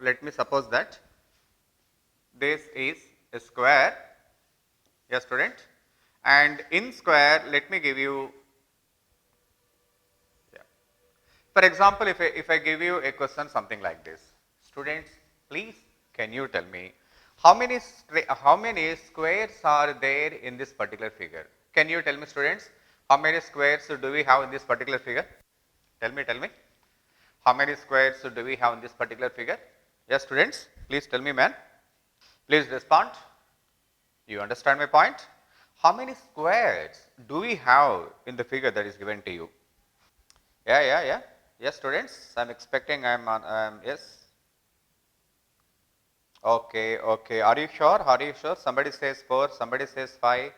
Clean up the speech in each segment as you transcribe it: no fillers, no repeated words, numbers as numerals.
let me suppose that this is a square, yes student, and in square let me give you, yeah. For example, if I give you a question something like this, students, please can you tell me how many squares are there in this particular figure? Can you tell me students, how many squares do we have in this particular figure? Tell me. How many squares do we have in this particular figure? Yes students, please tell me man. Please respond. You understand my point? How many squares do we have in the figure that is given to you? Yeah. Yes students, I am expecting, I am on, yes. Okay. Are you sure? Somebody says 4, somebody says 5.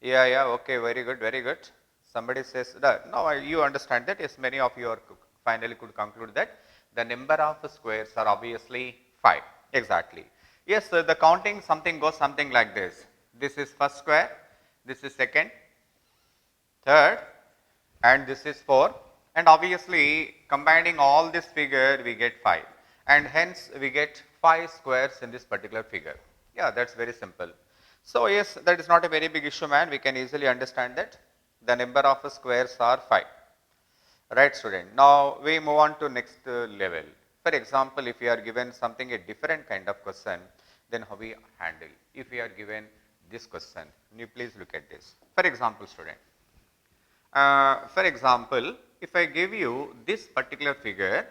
Yeah. Okay, very good. Somebody says, no, you understand that. Yes, many of you are finally could conclude that the number of squares are obviously 5. Exactly. Yes, so the counting something goes something like this. This is first square, this is second, third, and this is 4, and obviously combining all this figure we get 5, and hence we get 5 squares in this particular figure. Yeah, that's very simple. So yes, that is not a very big issue man, we can easily understand that the number of squares are 5. Right student. Now we move on to next level. For example, if we are given something a different kind of question, then how we handle? If we are given this question, you please look at this. For example student, if I give you this particular figure,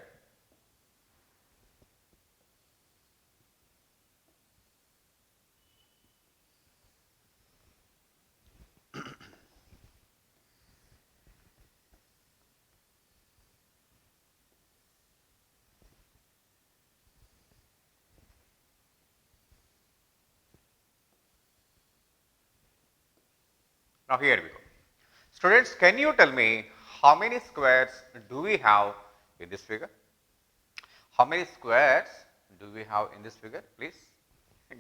now here we go. Students, can you tell me how many squares do we have in this figure? How many squares do we have in this figure? Please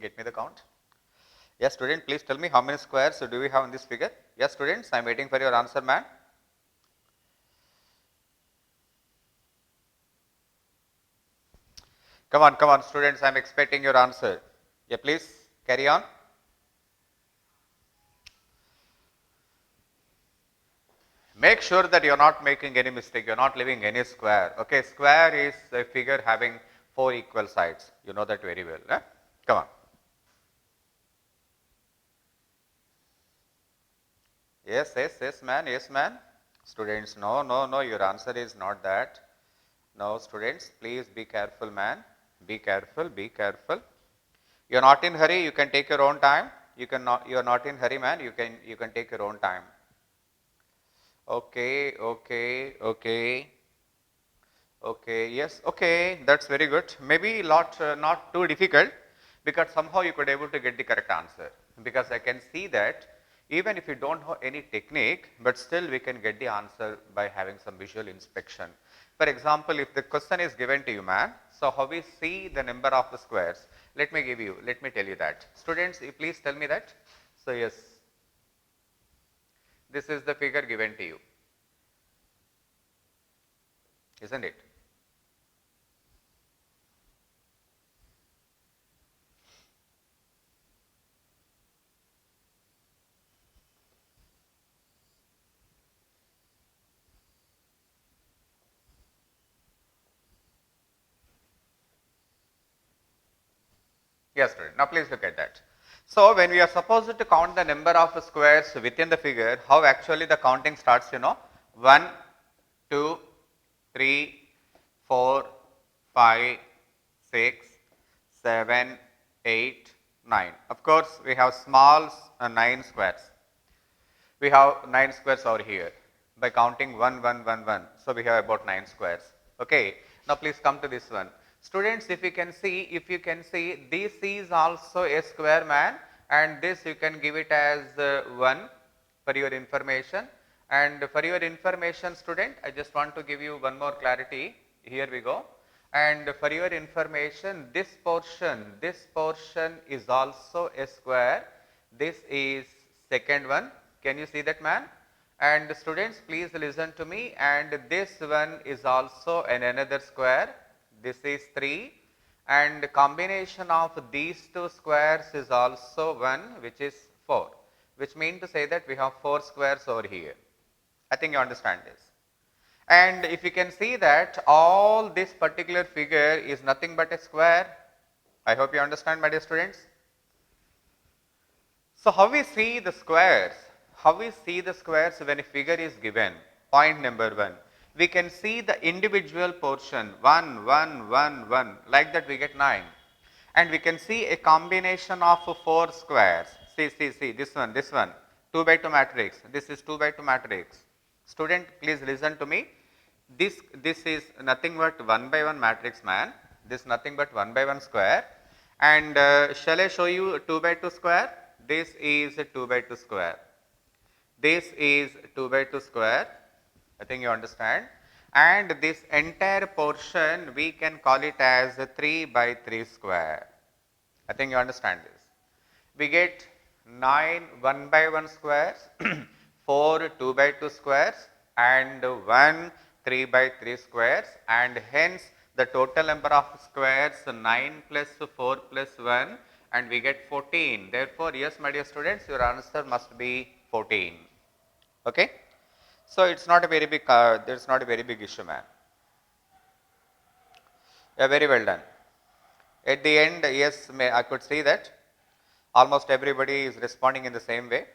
get me the count. Yes, student, please tell me how many squares do we have in this figure? Yes, students, I am waiting for your answer, man. Come on, students, I am expecting your answer. Yeah, please carry on. Make sure that you are not making any mistake, you are not leaving any square. Okay, square is a figure having 4 equal sides. You know that very well. Eh? Come on. Yes, man. Students, no, your answer is not that. No, students, please be careful, man. Be careful. You are not in hurry, you can take your own time. You are not in hurry, man. You can take your own time. Okay. Yes, okay, that's very good. Maybe not too difficult, because somehow you could able to get the correct answer. Because I can see that even if you don't have any technique, but still we can get the answer by having some visual inspection. For example, if the question is given to you, man, so how we see the number of the squares? Let me tell you that. Students, you please tell me that. So yes, this is the figure given to you, isn't it? Yes, student. Now please look at that. So when we are supposed to count the number of squares within the figure, how actually the counting starts, you know, 1, 2, 3, 4, 5, 6, 7, 8, 9. Of course, we have small 9 squares. We have 9 squares over here by counting 1, 1, 1, 1. So we have about 9 squares. Okay. Now please come to this one. Students, if you can see, this is also a square, man, and this you can give it as 1 for your information. And for your information, student, I just want to give you one more clarity. Here we go. And for your information, this portion is also a square. This is second one. Can you see that, man? And students, please listen to me. And this one is also another square. This is 3. and combination of these two squares is also 1, which is 4, which means to say that we have 4 squares over here. I think you understand this. And if you can see that all this particular figure is nothing but a square, I hope you understand, my dear students. So how we see the squares? How we see the squares when a figure is given? Point number 1. We can see the individual portion 1, 1, 1, 1. Like that we get 9. And we can see a combination of 4 squares. See, this one, 2 by 2 matrix. This is 2 by 2 matrix. Student, please listen to me. This is nothing but 1 by 1 matrix, man. This nothing but 1 by 1 square. And shall I show you 2 by 2 square? This is a 2 by 2 square. This is 2 by 2 square. I think you understand. And this entire portion we can call it as a 3 by 3 square. I think you understand this. We get 9 1 by 1 squares, 4 2 by 2 squares, and 1 3 by 3 squares, and hence the total number of squares 9 plus 4 plus 1, and we get 14. Therefore, yes, my dear students, your answer must be 14. Okay? So it's not a very big, there's not a very big issue, man. Yeah, very well done. At the end, yes, I could see that almost everybody is responding in the same way.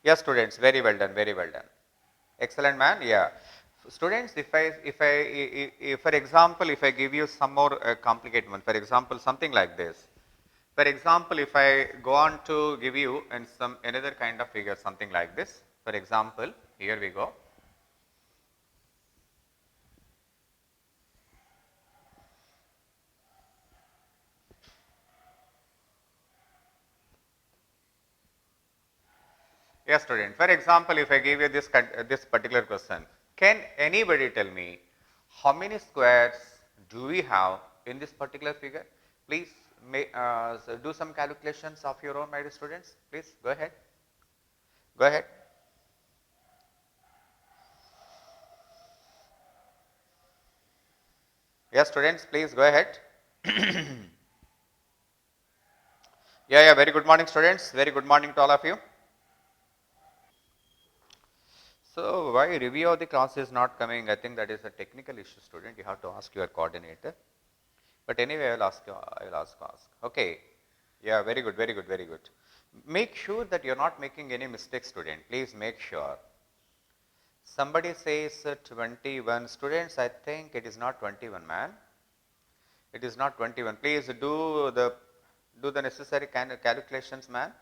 Yes, students, very well done, very well done. Excellent, man. Yeah. Students, if for example, if I give you some more complicated one, for example, something like this. For example, if I go on to give you and some another kind of figure, something like this. For example, here we go. Yes, student. For example, if I give you this particular question, can anybody tell me how many squares do we have in this particular figure? Please do some calculations of your own, my dear students. Please go ahead. Go ahead. Yes, students, please go ahead. Yeah, very good morning, students. Very good morning to all of you. So, why review of the class is not coming? I think that is a technical issue, student. You have to ask your coordinator. But anyway, I will ask you. I will ask. Okay. Yeah, very good, very good, very good. Make sure that you are not making any mistakes, student. Please make sure. Somebody says 21. Students, I think it is not 21, man. It is not 21. Please do the necessary calculations, man.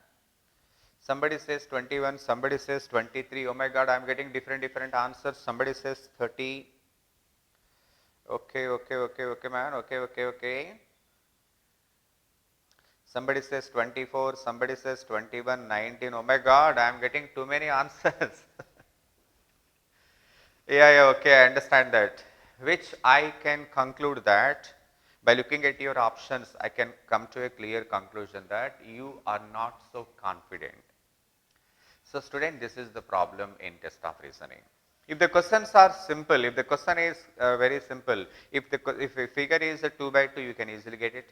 Somebody says 21, somebody says 23. Oh my God, I am getting different answers. Somebody says 30. Okay, man. Okay. Somebody says 24, somebody says 21, 19. Oh my God, I am getting too many answers. Yeah, okay, I understand that. Which I can conclude that by looking at your options, I can come to a clear conclusion that you are not so confident. So, student, this is the problem in test of reasoning. If the questions are simple, if the question is very simple, if a figure is a 2 by 2, you can easily get it.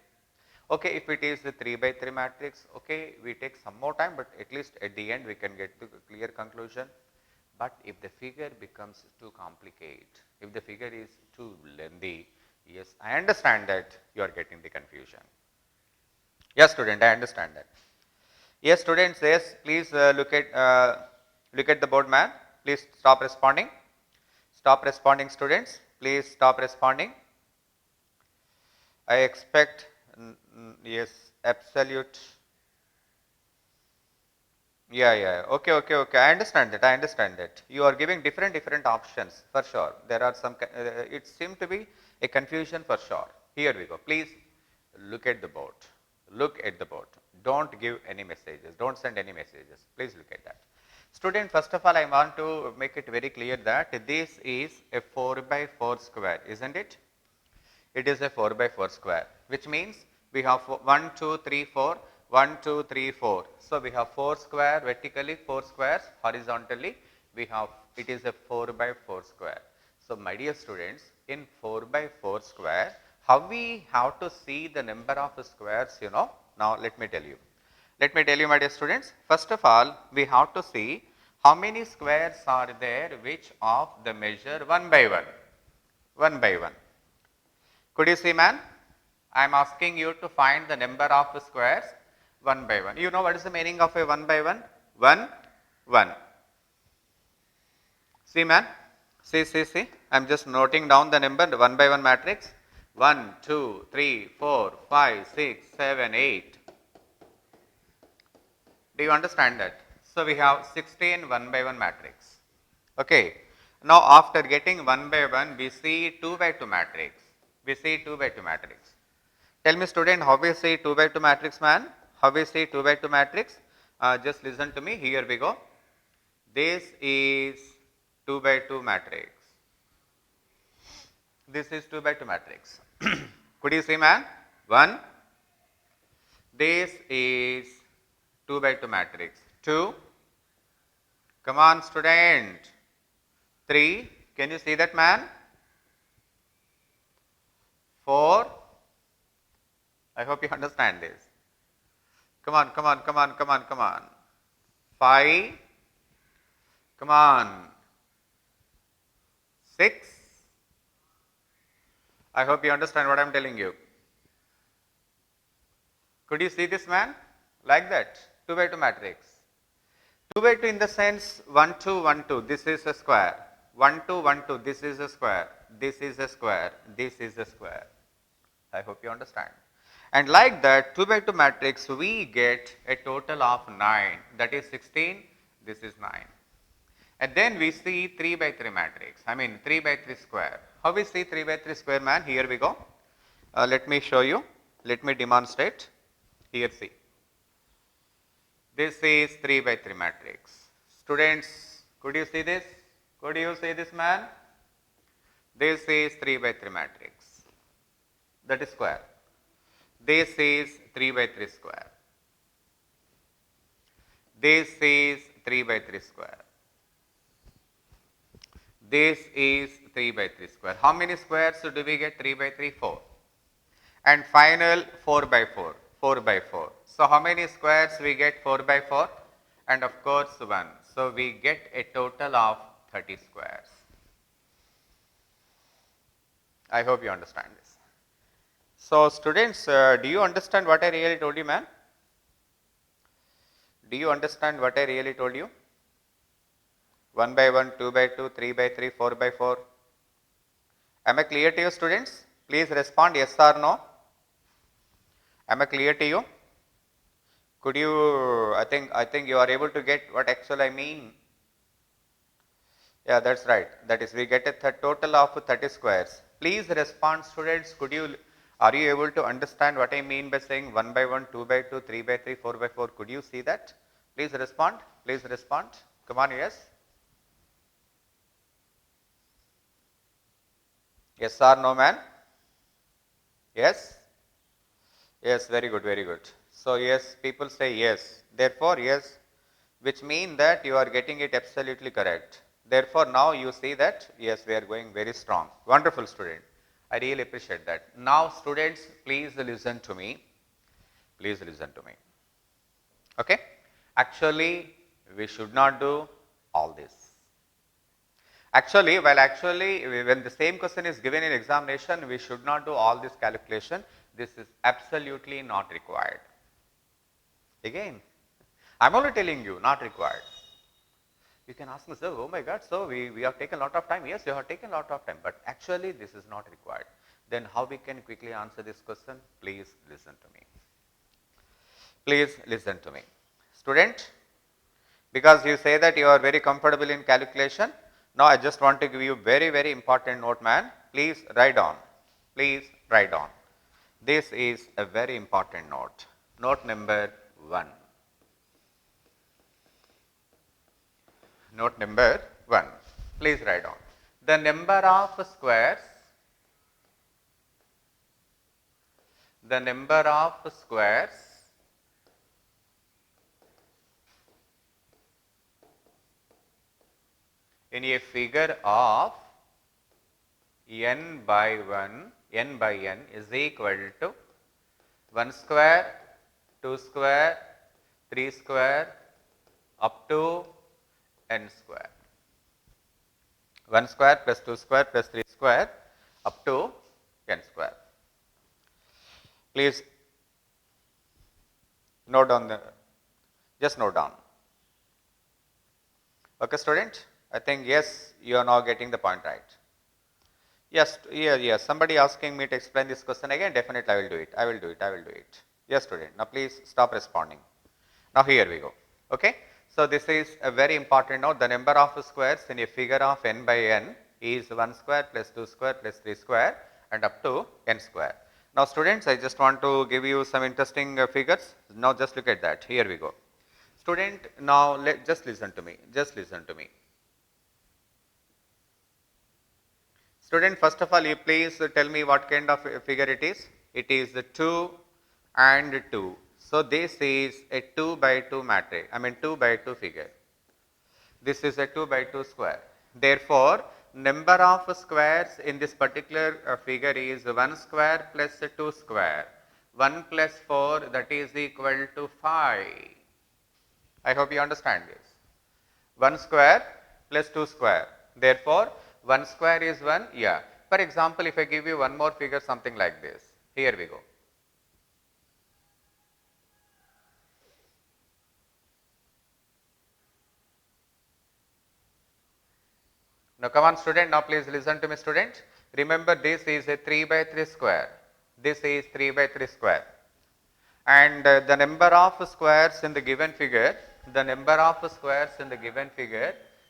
Okay, if it is a 3 by 3 matrix, okay, we take some more time, but at least at the end we can get to a clear conclusion. But if the figure becomes too complicated, if the figure is too lengthy, yes, I understand that you are getting the confusion. Yes, student, I understand that. Yes, students, yes, please look at the board, man. Please stop responding. Stop responding, students. Please stop responding. I expect, yes, absolute. Yeah. Okay. I understand that. You are giving different options for sure. There are some, it seems to be a confusion for sure. Here we go. Please look at the board. Look at the board. Don't give any messages. Don't send any messages. Please look at that. Student, first of all, I want to make it very clear that this is a 4 by 4 square, isn't it? It is a 4 by 4 square, which means we have 1, 2, 3, 4, 1, 2, 3, 4. So, we have 4 square vertically, 4 squares horizontally. We have, it is a 4 by 4 square. So, my dear students, in 4 by 4 square, how we have to see the number of squares, you know. Now let me tell you. Let me tell you, my dear students. First of all, we have to see how many squares are there which of the measure 1 by 1. 1 by 1. Could you see, man? I am asking you to find the number of squares 1 by 1. You know what is the meaning of a 1 by 1? 1, 1. See, man? See. I am just noting down the number 1 by 1 matrix. 1, 2, 3, 4, 5, 6, 7, 8. Do you understand that? So, we have 16 1 by 1 matrix. Okay. Now, after getting 1 by 1, we see 2 by 2 matrix. We see 2 by 2 matrix. Tell me, student, how we see 2 by 2 matrix, man? How we see 2 by 2 matrix? Just listen to me. Here we go. This is 2 by 2 matrix. This is 2 by 2 matrix. Could you see, man? 1. This is 2 by 2 matrix. 2. Come on, student. 3. Can you see that, man? 4. I hope you understand this. Come on. 5. Come on. 6. I hope you understand what I am telling you. Could you see this, man? Like that. 2 by 2 matrix. 2 by 2 in the sense 1, 2, 1, 2. This is a square. 1, 2, 1, 2. This is a square. This is a square. This is a square. I hope you understand. And like that 2 by 2 matrix, we get a total of 9. That is 16. This is 9. And then we see 3 by 3 matrix. I mean 3 by 3 square. How we see 3 by 3 square, man? Here we go. Let me show you. Let me demonstrate. Here see. This is 3 by 3 matrix. Students, could you see this? Could you see this, man? This is 3 by 3 matrix. That is square. This is 3 by 3 square. This is 3 by 3 square. This is 3 by 3 square. How many squares do we get? 3 by 3, 4. And final 4 by 4, 4 by 4. So, how many squares we get? 4 by 4 and of course 1. So, we get a total of 30 squares. I hope you understand this. So, students, do you understand what I really told you, man? Do you understand what I really told you? 1 by 1, 2 by 2, 3 by 3, 4 by 4. Am I clear to you, students? Please respond yes or no. Am I clear to you? Could you, I think you are able to get what actually I mean. Yeah, that's right. That is, we get a total of 30 squares. Please respond, students. Are you able to understand what I mean by saying 1 by 1, 2 by 2, 3 by 3, 4 by 4? Could you see that? Please respond. Please respond. Come on, yes. Yes or no, man? Yes? Yes, very good, very good. So, yes, people say yes. Therefore, yes, which mean that you are getting it absolutely correct. Therefore, now you see that, yes, we are going very strong. Wonderful, student. I really appreciate that. Now, students, please listen to me. Please listen to me. Okay? Actually, we should not do all this. Actually, when the same question is given in examination, we should not do all this calculation. This is absolutely not required. Again, I am only telling you, not required. You can ask me, sir, oh my God, so we have taken a lot of time. Yes, you have taken a lot of time, but actually this is not required. Then how we can quickly answer this question? Please listen to me. Please listen to me. Student, because you say that you are very comfortable in calculation, now I just want to give you very, very important note, man. Please write on. Please write on. This is a very important note. Note number 1. Note number 1. Please write down. The number of squares, in a figure of n by 1 n by n is equal to 1 square, 2 square, 3 square up to n square. 1 square plus 2 square plus 3 square up to n square. Please note down just note down. Okay, student? I think yes, you are now getting the point right. Yes, yes. Somebody asking me to explain this question again. Definitely, I will do it. I will do it. I will do it. Yes, student. Now, please stop responding. Now, here we go. Okay. So, this is a very important note. The number of squares in a figure of n by n is 1 square plus 2 square plus 3 square and up to n square. Now, students, I just want to give you some interesting figures. Now, just look at that. Here we go. Student, now just listen to me. Just listen to me. Student, first of all, you please tell me what kind of figure it is. It is 2 and 2. So, this is a 2 by 2 matrix, 2 by 2 figure. This is a 2 by 2 square. Therefore, number of squares in this particular figure is 1 square plus 2 square. 1 plus 4, that is equal to 5. I hope you understand this. 1 square plus 2 square. Therefore, 1 square is 1, yeah. For example, if I give you one more figure something like this, here we go. Now, come on student, now please listen to me student. Remember, this is a 3 by 3 square. This is 3 by 3 square. And the number of squares in the given figure,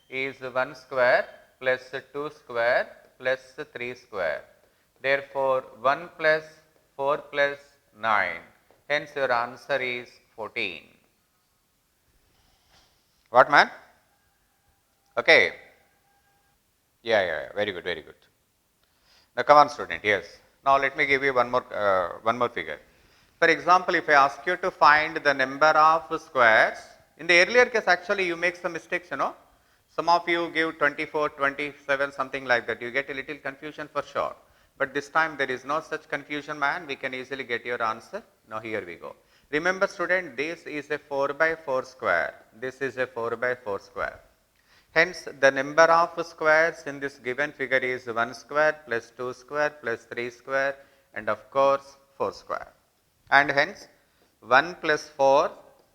is 1 square plus 2 square plus 3 square. Therefore, 1 plus 4 plus 9. Hence, your answer is 14. What, man? Okay. Yeah. Very good, very good. Now, come on, student. Yes. Now, let me give you one more figure. For example, if I ask you to find the number of squares, in the earlier case, actually, you make some mistakes, Some of you give 24, 27, something like that. You get a little confusion for sure. But this time, there is no such confusion, man. We can easily get your answer. Now, here we go. Remember, student, this is a 4 by 4 square. This is a 4 by 4 square. Hence, the number of squares in this given figure is 1 square plus 2 square plus 3 square and of course 4 square. And hence, 1 plus 4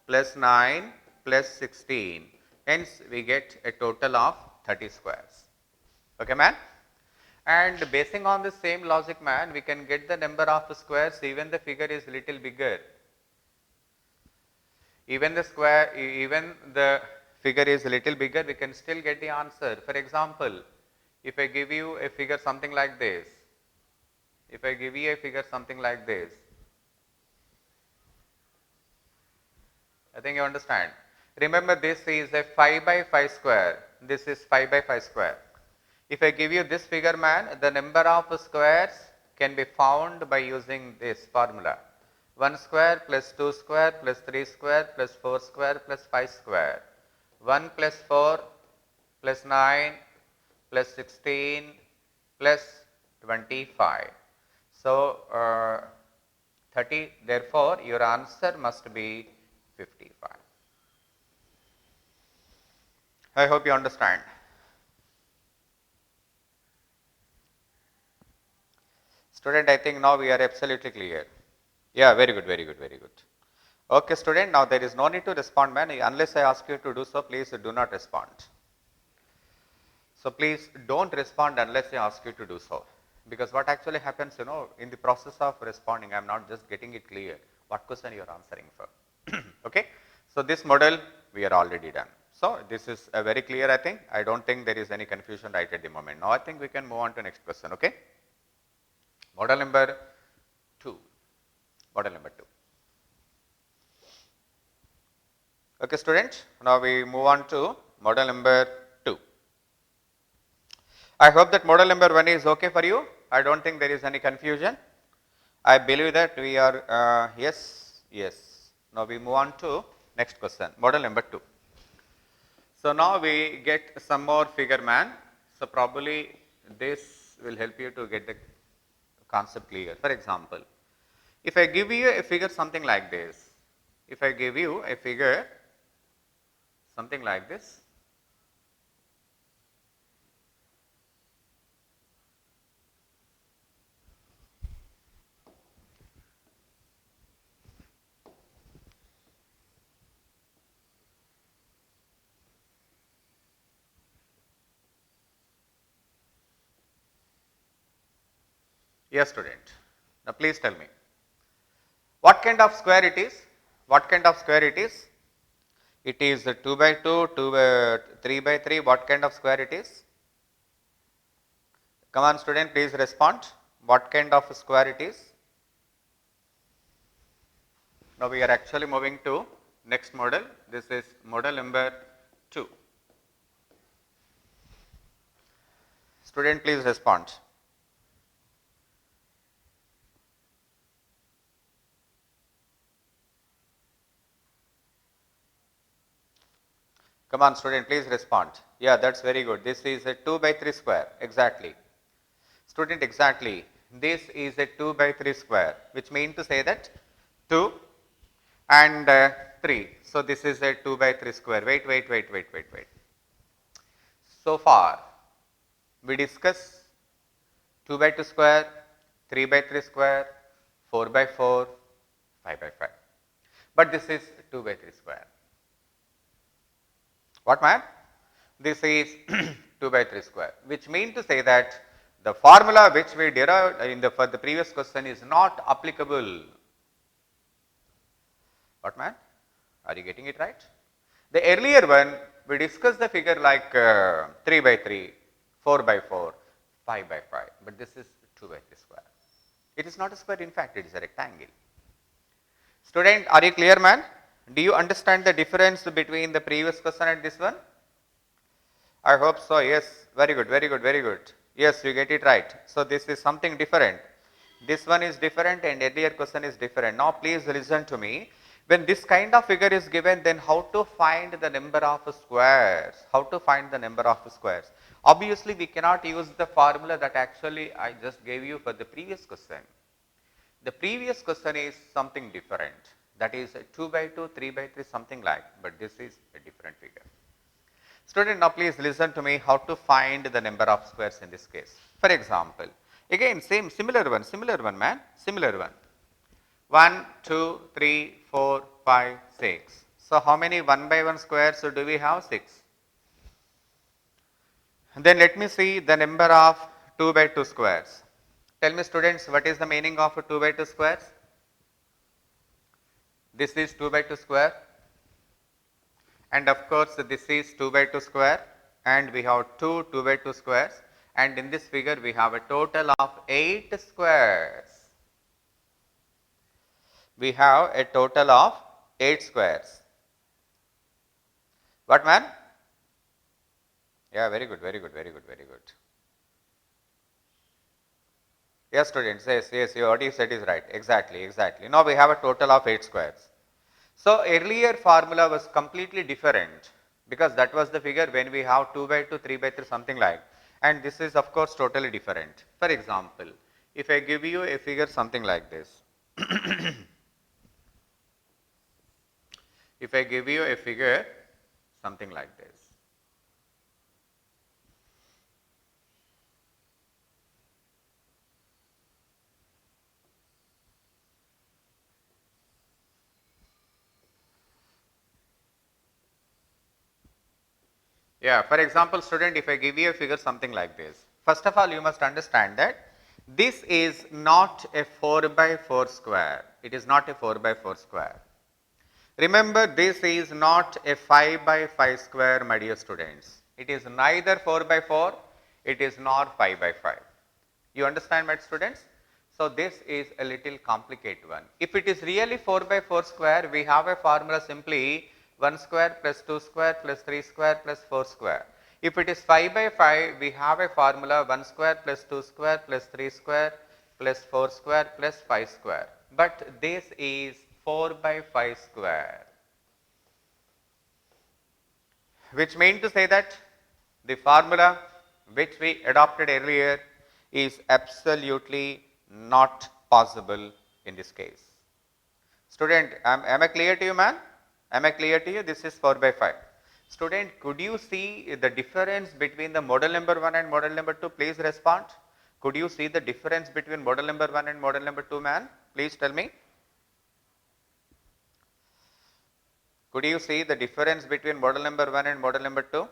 plus 9 plus 16. Hence, we get a total of 30 squares. Okay, man? And basing on the same logic, man, we can get the number of squares even the figure is little bigger. Even the figure is a little bigger, we can still get the answer. For example, if I give you a figure something like this, I think you understand. Remember, this is a 5 by 5 square. This is 5 by 5 square. If I give you this figure, man, the number of squares can be found by using this formula. 1 square plus 2 square plus 3 square plus 4 square plus 5 square. 1 plus 4 plus 9 plus 16 plus 25. So, 30, therefore, your answer must be 55. I hope you understand. Student, I think now we are absolutely clear. Yeah, very good. Okay, student, now there is no need to respond, man. Unless I ask you to do so, please do not respond. So, please don't respond unless I ask you to do so. Because what actually happens, in the process of responding, I am not just getting it clear what question you are answering for. Okay. So, this model we are already done. So, this is a very clear, I think. I don't think there is any confusion right at the moment. Now, I think we can move on to next question. Okay. Model number 2. Okay, students. Now, we move on to model number 2. I hope that model number 1 is okay for you. I don't think there is any confusion. I believe that we are, yes. Now, we move on to next question, model number 2. So, now we get some more figure, man. So, probably this will help you to get the concept clear. For example, if I give you a figure something like this, if I give you a figure something like this, yes student, now please tell me what kind of square it is, what kind of square it is, it is 2 by 2, 2 by 3 by 3, what kind of square it is? Come on student, please respond, what kind of square it is? Now we are actually moving to next model, this is model number 2. Student, please respond. Come on student, please respond. Yeah, that's very good. This is a 2 by 3 square, exactly. Student, exactly. This is a 2 by 3 square, which means to say that 2 and 3. So this is a 2 by 3 square. Wait. So far, we discuss 2 by 2 square, 3 by 3 square, 4 by 4, 5 by 5. But this is 2 by 3 square. What man? This is 2 by 3 square, which means to say that the formula which we derived in the, for the previous question is not applicable. What man? Are you getting it right? The earlier one, we discussed the figure like 3 by 3, 4 by 4, 5 by 5, but this is 2 by 3 square. It is not a square, in fact, it is a rectangle. Student, are you clear man? Do you understand the difference between the previous question and this one? I hope so, yes, very good. Yes, you get it right. So this is something different. This one is different and earlier question is different. Now please listen to me. When this kind of figure is given, then how to find the number of squares? How to find the number of squares? Obviously, we cannot use the formula that actually I just gave you for the previous question. The previous question is something different. That is 2 by 2, 3 by 3, something like, but this is a different figure. Student, now please listen to me how to find the number of squares in this case. For example, again similar one man, similar one. 1, 2, 3, 4, 5, 6. So how many 1 by 1 squares do we have? 6. Then let me see the number of 2 by 2 squares. Tell me students, what is the meaning of 2 by 2 squares? This is 2 by 2 square. And of course, this is 2 by 2 square and we have 2 by 2 squares, and in this figure we have a total of 8 squares. We have a total of 8 squares. What man? Yeah, very good. Yes students, yes, what you said is right, exactly. Now we have a total of 8 squares. So earlier formula was completely different because that was the figure when we have 2 by 2, 3 by 3, something like, and this is of course totally different. For example, if I give you a figure something like this, if I give you a figure something like this, yeah, for example student, if I give you a figure something like this, first of all you must understand that this is not a 4 by 4 square, it is not a 4 by 4 square. Remember, this is not a 5 by 5 square, my dear students. It is neither 4 by 4, it is not 5 by 5. You understand, my students? So this is a little complicated one. If it is really 4 by 4 square, we have a formula simply 1 square plus 2 square plus 3 square plus 4 square. If it is 5 by 5, we have a formula 1 square plus 2 square plus 3 square plus 4 square plus 5 square. But this is 4 by 5 square, which means to say that the formula which we adopted earlier is absolutely not possible in this case. Student, am I clear to you, man? Am I clear to you? This is 4 by 5. Student, could you see the difference between the model number 1 and model number 2? Please respond. Could you see the difference between model number 1 and model number 2, man? Please tell me. Could you see the difference between model number 1 and model number 2?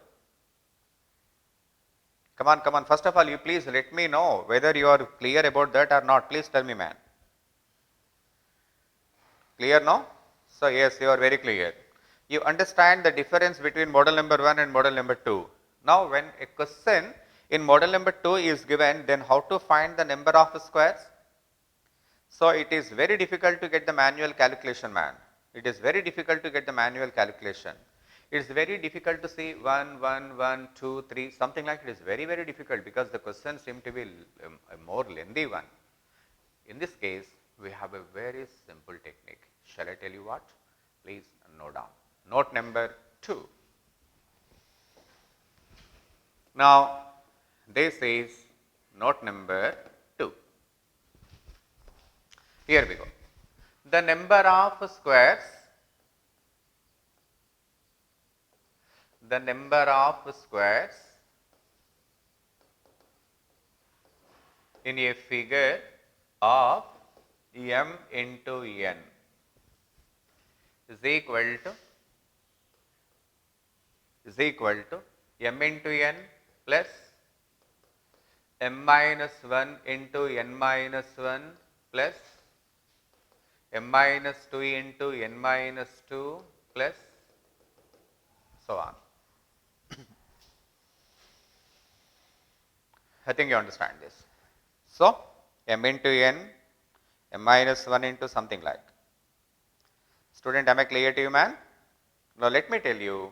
Come on, come on. First of all, you please let me know whether you are clear about that or not. Please tell me, man. Clear now? So, yes, you are very clear. You understand the difference between model number 1 and model number 2. Now, when a question in model number 2 is given, then how to find the number of squares? So, it is very difficult to get the manual calculation, man. It is very difficult to get the manual calculation. It is very difficult to see 1, 1, 1, 2, 3, something like it is very, very difficult because the questions seem to be a more lengthy one. In this case, we have a very simple technique. Shall I tell you what? Please note down. Note number 2. Now, this is note number 2. Here we go. The number of squares, in a figure of m into n is equal to m into n plus m minus 1 into n minus 1 plus m minus 2 into n minus 2 plus so on. I think you understand this. So, m into n, m minus 1 into something like. Student, am I clear to you, man? Now, let me tell you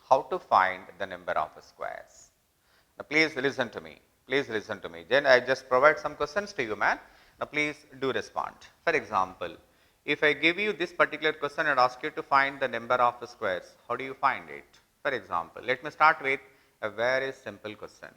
how to find the number of squares. Now, please listen to me. Please listen to me. Then I just provide some questions to you, man. Now, please do respond. For example, if I give you this particular question and ask you to find the number of squares, how do you find it? For example, let me start with a very simple question.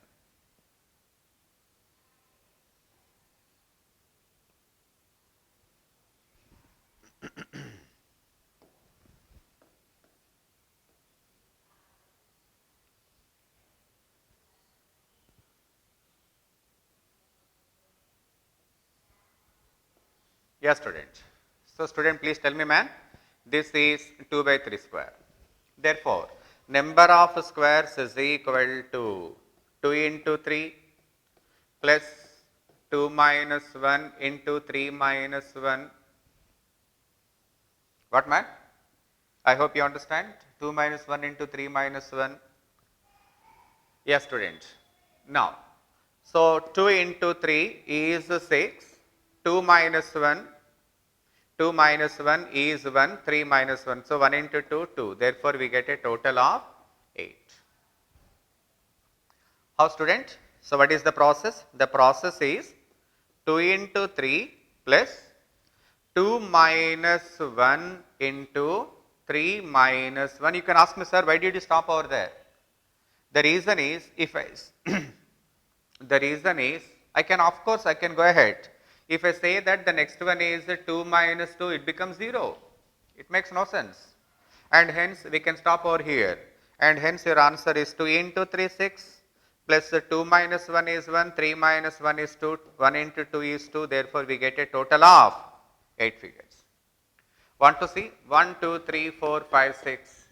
Yes, student. So, student, please tell me, man, this is 2 by 3 square. Therefore, number of squares is equal to 2 into 3 plus 2 minus 1 into 3 minus 1. What, man? I hope you understand. 2 minus 1 into 3 minus 1. Yes, student. Now, so 2 into 3 is 6. 2 minus 1. 2 minus 1 is 1, 3 minus 1. So, 1 into 2, 2. Therefore, we get a total of 8. How, student? So, what is the process? The process is 2 into 3 plus 2 minus 1 into 3 minus 1. You can ask me, sir, why did you stop over there? The reason is, I can, of course, I can go ahead. If I say that the next one is 2 minus 2, it becomes 0. It makes no sense. And hence, we can stop over here. And hence, your answer is 2 into 3, 6, plus 2 minus 1 is 1, 3 minus 1 is 2, 1 into 2 is 2. Therefore, we get a total of 8 figures. Want to see? 1, 2, 3, 4, 5, 6,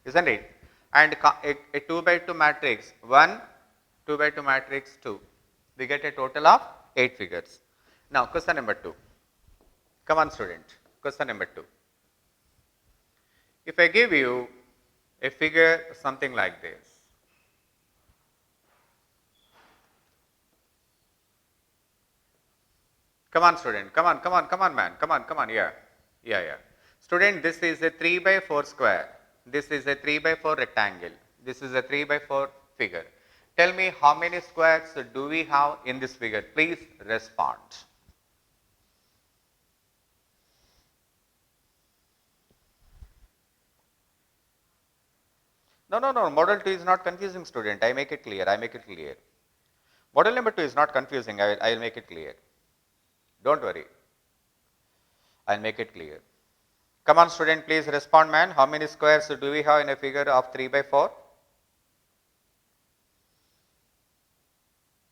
isn't it? And a 2 by 2 matrix, 1, 2 by 2 matrix, 2. We get a total of 8 figures. Now, question number 2. Come on, student. Question number 2. If I give you a figure something like this, come on, student. Come on, man. Come on. Yeah. Student, this is a 3 by 4 square. This is a 3 by 4 rectangle. This is a 3 by 4 figure. Tell me how many squares do we have in this figure? Please respond. No. Model 2 is not confusing, student. I make it clear. Model number 2 is not confusing. I will make it clear. Don't worry. I'll make it clear. Come on student, please respond man. How many squares do we have in a figure of 3 by 4?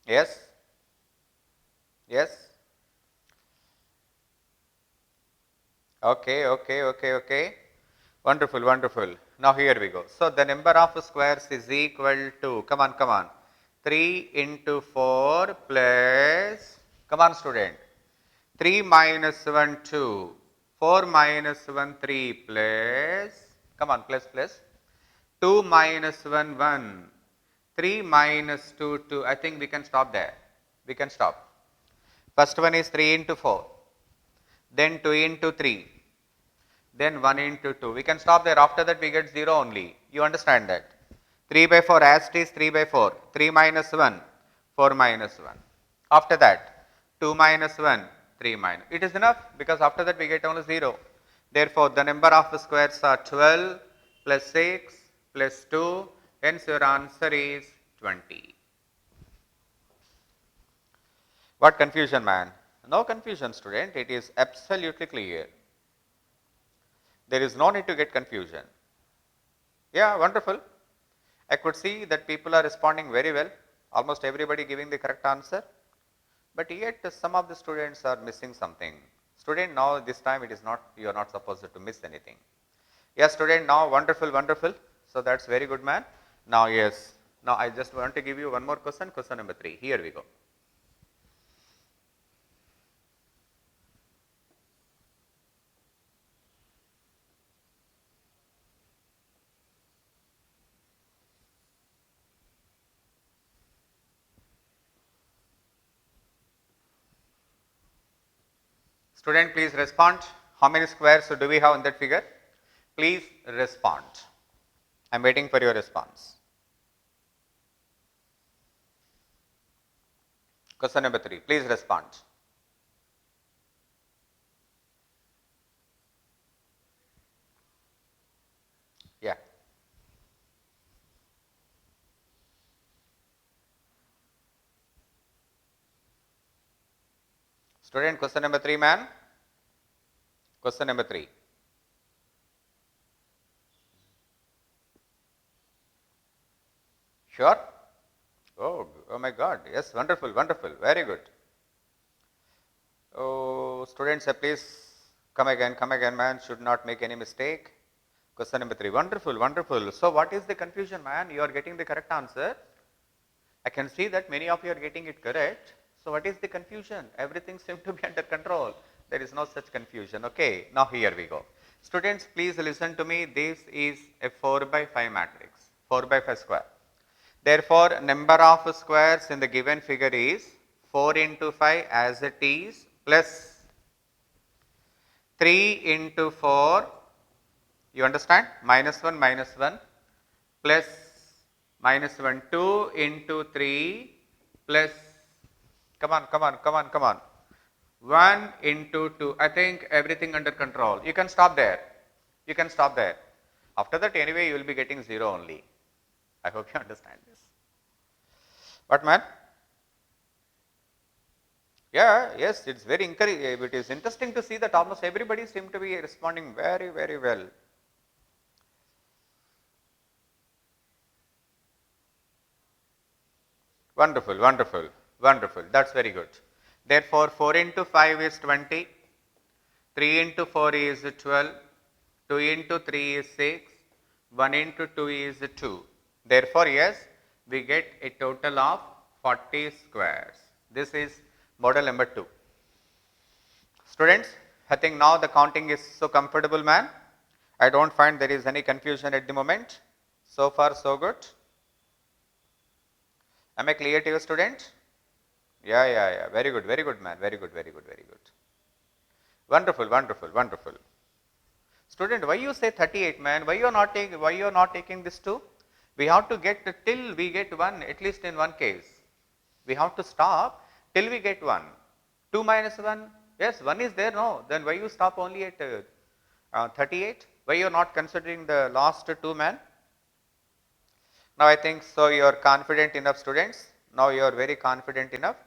Yes? Yes? Okay. Wonderful, wonderful. Now here we go. So the number of squares is equal to, come on. 3 into 4 plus, come on student, 3 minus 1, 2, 4 minus 1, 3 plus, come on, plus, 2 minus 1, 1, 3 minus 2, 2. I think we can stop there. We can stop. First one is 3 into 4, then 2 into 3, then 1 into 2. We can stop there. After that we get 0 only. You understand that? 3 by 4 as it is 3 by 4. 3 minus 1, 4 minus 1. After that 2 minus 1, 3 minus. It is enough because after that we get only 0. Therefore, the number of squares are 12 plus 6 plus 2. Hence, your answer is 20. What confusion, man? No confusion, student. It is absolutely clear. There is no need to get confusion. Yeah, wonderful. I could see that people are responding very well. Almost everybody giving the correct answer. But yet some of the students are missing something. Student, now this time it is not, you are not supposed to miss anything. Yes, student, now wonderful. So that's very good, man. Now, yes. Now I just want to give you one more question, question number 3. Here we go. Student, please respond. How many squares do we have in that figure? Please respond. I am waiting for your response. Question number 3. Please respond. Yeah. Student, question number 3, man. Question number 3. Sure? Oh my God. Yes, wonderful. Very good. Oh, students, please come again, man. Should not make any mistake. Question number 3. Wonderful. So, what is the confusion, man? You are getting the correct answer. I can see that many of you are getting it correct. So, what is the confusion? Everything seems to be under control. There is no such confusion. Okay, now here we go. Students, please listen to me. This is a 4 by 5 matrix, 4 by 5 square. Therefore, number of squares in the given figure is 4 into 5 as it is plus 3 into 4, you understand, minus 1 plus minus 1, 2 into 3 plus, come on, 1 into 2. I think everything under control. You can stop there. After that, anyway, you will be getting 0 only. I hope you understand this. What, man? Yeah, yes, it's very encouraging. It is interesting to see that almost everybody seems to be responding very well. Wonderful. That's very good. Therefore, 4 into 5 is 20, 3 into 4 is 12, 2 into 3 is 6, 1 into 2 is 2. Therefore, yes, we get a total of 40 squares. This is model number 2. Students, I think now the counting is so comfortable, man. I don't find there is any confusion at the moment. So far, so good. Am I clear to you, student? Yeah. Very good, man. Very good. Wonderful. Student, why you say 38, man? Why you are not taking this 2? We have to get till we get 1, at least in one case. We have to stop till we get 1. 2 minus 1, yes, 1 is there, no. Then why you stop only at 38? Why you are not considering the last 2, man? Now I think so you are confident enough, students. Now you are very confident enough.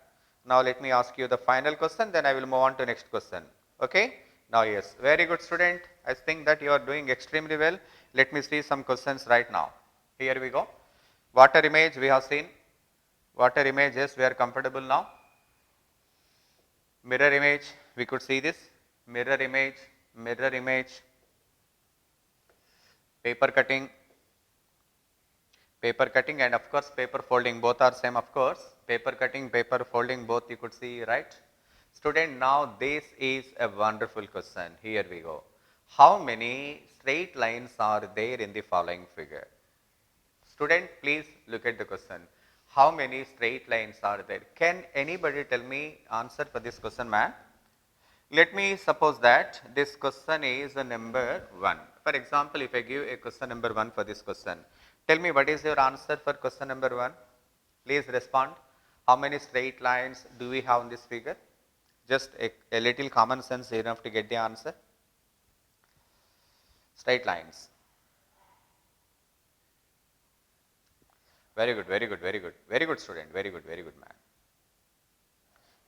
Now let me ask you the final question, then I will move on to next question. Okay? Now yes, very good student. I think that you are doing extremely well. Let me see some questions right now. Here we go. Water image we have seen. Water image, yes, we are comfortable now. Mirror image, we could see this. Mirror image, paper cutting, and of course paper folding, both are same of course. Paper cutting, paper folding, both you could see, right? Student, now this is a wonderful question. Here we go. How many straight lines are there in the following figure? Student, please look at the question. How many straight lines are there? Can anybody tell me answer for this question, man? Let me suppose that this question is a number 1. For example, if I give a question number 1 for this question, tell me what is your answer for question number 1? Please respond. How many straight lines do we have in this figure? Just a little common sense enough to get the answer. Straight lines. Very good, very good, very good. Very good student, very good man.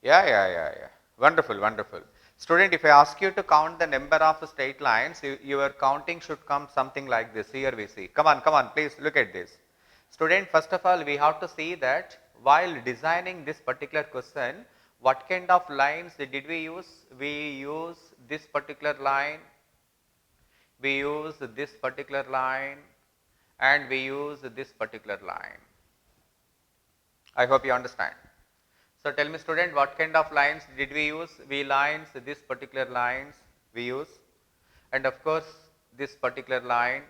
Yeah. Wonderful, wonderful. Student, if I ask you to count the number of straight lines, your counting should come something like this. Here we see. Come on, please look at this. Student, first of all, we have to see that while designing this particular question, what kind of lines did we use? We use this particular line, we use this particular line, and we use this particular line. I hope you understand. So tell me student, what kind of lines did we use? We lines, this particular lines we use, and of course this particular line,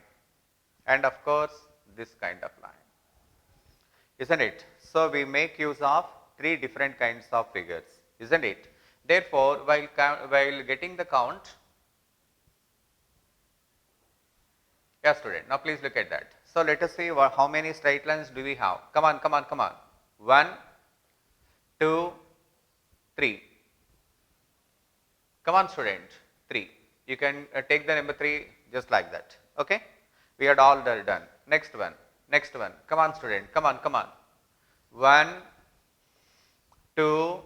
and of course this kind of line, isn't it? So we make use of 3 different kinds of figures, isn't it? Therefore, while getting the count, yeah student, now please look at that. So let us see how many straight lines do we have. Come on. 1, 2, 3. Come on student, 3. You can take the number 3 just like that. Okay? We had all done. Next one. Come on student, come on. 1, 2,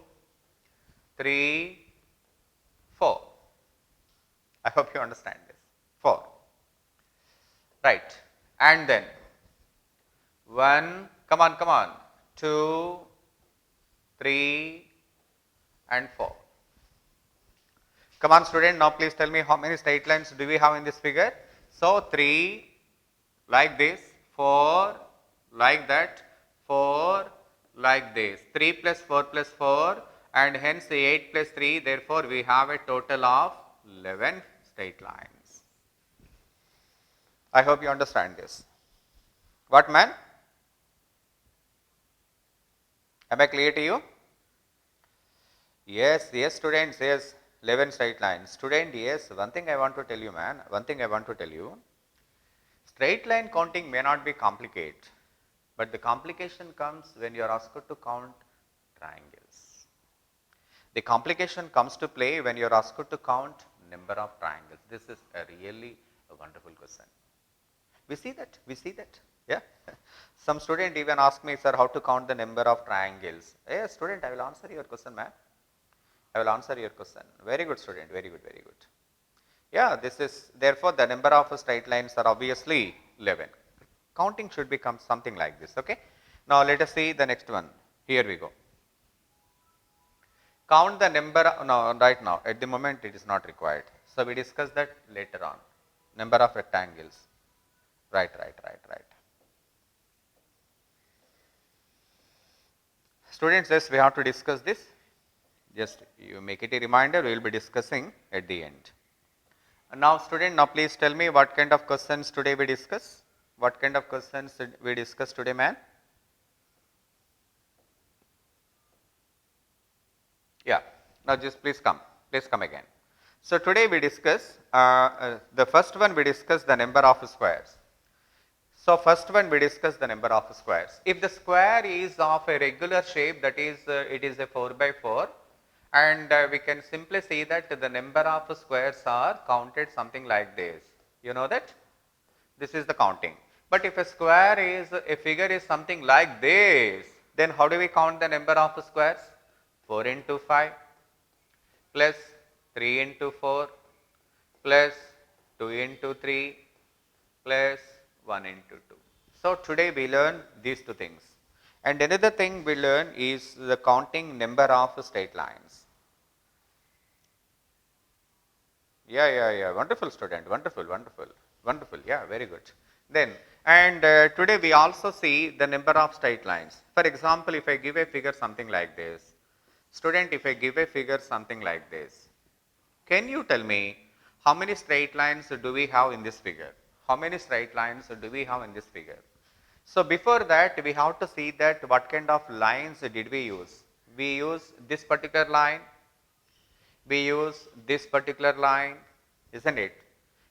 3, 4. I hope you understand this. 4. Right. And then 1, come on. 2, 3 and 4. Come on student, now please tell me how many straight lines do we have in this figure? So 3 like this, 4 like that, 4 like this, 3 plus 4 plus 4, and hence 8 plus 3, therefore we have a total of 11 straight lines. I hope you understand this. What man? Am I clear to you? Yes students, yes, 11 straight lines. Student, yes, one thing I want to tell you man, straight line counting may not be complicated, but the complication comes when you are asked to count triangles. The complication comes to play when you are asked to count number of triangles. This is a really wonderful question. We see that, yeah. Some student even ask me, sir, how to count the number of triangles. Hey student, I will answer your question, man. I will answer your question. Very good student, very good. Yeah, this is, therefore the number of straight lines are obviously 11. Counting should become something like this, okay. Now let us see the next one. Here we go. Count the number, no, right now, at the moment it is not required. So we discuss that later on. Number of rectangles. Right. Students, yes, we have to discuss this. Just you make it a reminder, we will be discussing at the end. Now student, now please tell me what kind of questions today we discuss? What kind of questions did we discuss today, man? Yeah, now just please come again. So today we discuss, the first one we discuss the number of squares. So first one we discuss the number of squares. If the square is of a regular shape, that is it is a 4 by 4, and we can simply see that the number of squares are counted something like this. You know that? This is the counting. But if a square is, a figure is something like this, then how do we count the number of squares? 4 into 5 plus 3 into 4 plus 2 into 3 plus 1 into 2. So, today we learn these two things, and another thing we learn is the counting number of straight lines. Yeah, wonderful student, wonderful, yeah, very good. Then, and today we also see the number of straight lines. For example, if I give a figure something like this, student, if I give a figure something like this, can you tell me how many straight lines do we have in this figure? How many straight lines do we have in this figure? So, before that we have to see that what kind of lines did we use. We use this particular line, we use this particular line, isn't it?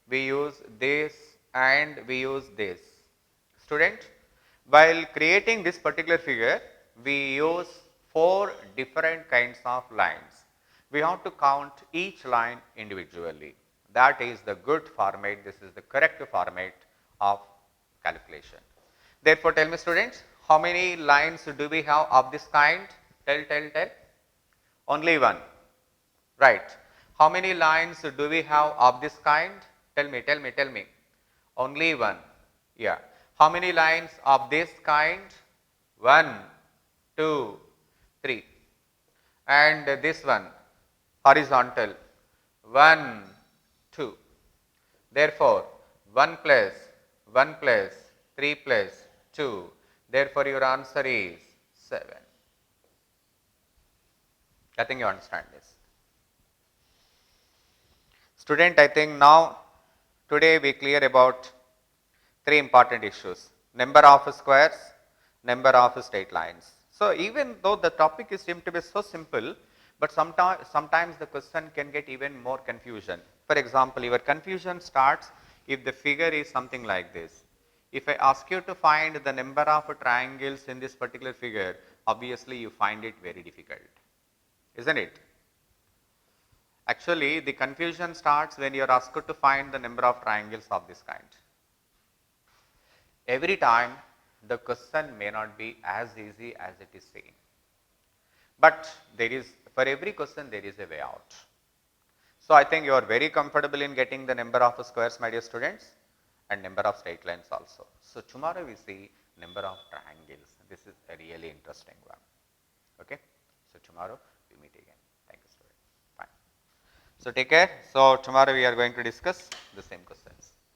We use this and we use this. Student, while creating this particular figure, we use 4 different kinds of lines. We have to count each line individually. That is the good format, this is the correct format of calculation. Therefore, tell me students, how many lines do we have of this kind? Tell. Only one. Right. How many lines do we have of this kind? Tell me. Only one. Yeah. How many lines of this kind? 1, 2, 3. And this one, horizontal, 1, 2. Therefore, 1 plus 1 plus 3 plus 2. Therefore, your answer is 7. I think you understand this. Student, I think now today we clear about 3 important issues: number of squares, number of straight lines. So, even though the topic is seemed to be so simple, but sometimes the question can get even more confusion. For example, your confusion starts if the figure is something like this. If I ask you to find the number of triangles in this particular figure, obviously you find it very difficult, isn't it? Actually, the confusion starts when you are asked to find the number of triangles of this kind. Every time the question may not be as easy as it is saying, but there is, for every question there is a way out. So, I think you are very comfortable in getting the number of squares, my dear students, and number of straight lines also. So, tomorrow we see number of triangles. This is a really interesting one. Okay. So, tomorrow we meet again. Thank you, students. Fine. So, take care. So, tomorrow we are going to discuss the same questions.